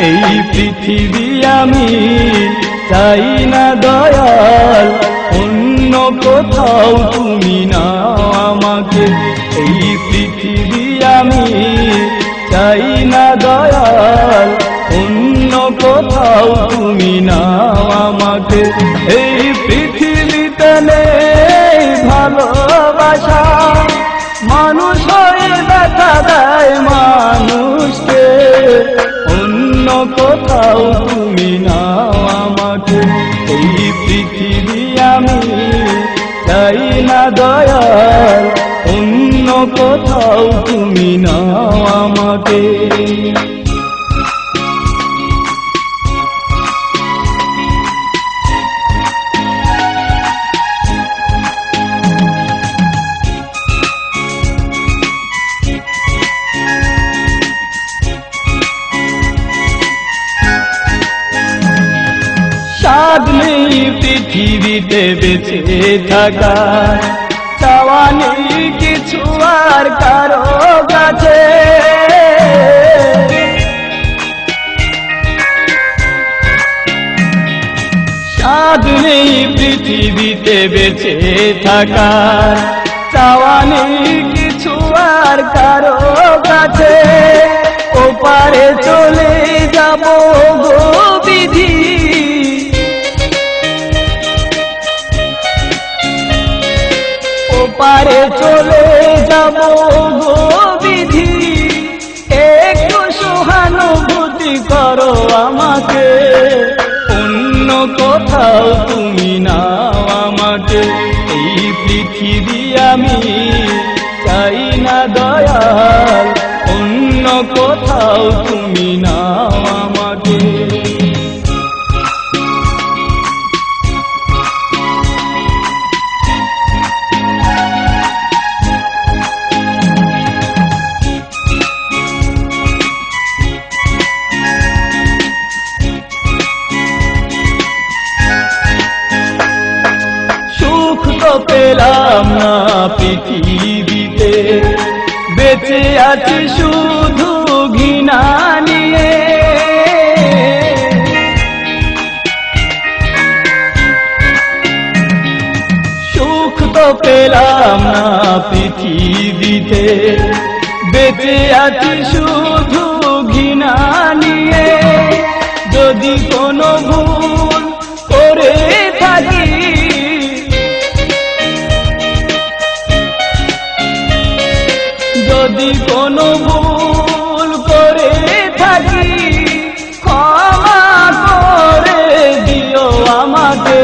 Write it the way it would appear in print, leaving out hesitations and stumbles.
এই পৃথিবী আমি চাই না দয়াল, অন্য কোথাও তুমি নাও আমাকে। এই পৃথিবী আমি চাই না দয়াল, অন্য কোথাও তুমি নাও আমাকে। এই পৃথিবীতে নেই ভালোবাসা, মানুষ হয়ে দেখা দেয় মানুষকে, অন্য কোথাও তুমি নাও আমাকে। এই পৃথিবী আমি চাই না দয়াল, অন্য কোথাও তুমি নাও আমাকে। স্বাদ নেই পৃথিবীতে বেঁচে থাকার, চাওয়া নেই কিছু আর কারো কাছে। স্বাদ নেই পৃথিবীতে বেঁচে থাকার, চাওয়া নেই কিছু আর কারো কাছে। ওপারে চলে যাব গো বিধি, ওপারে চলে যাব গো বিধি। একটু সহানুভূতি করো আমাকে, অন্য কোথাও তুমি নাও আমাকে। এই পৃথিবী আমি চাই না দয়াল, অন্য কোথাও তুমি নাও আমাকে। সুখ তো পেলাম না পৃথিবীতে, বেঁচে আছি শুধু ঘৃণা নিয়ে। সুখ তো পেলাম না পৃথিবীতে, বেঁচে আছি শুধু ঘৃণা নিয়ে। যদি কোনো ভুল করে থাকি, যদি কোনো ভুল করে থাকি, ক্ষমা করে দিও আমাকে।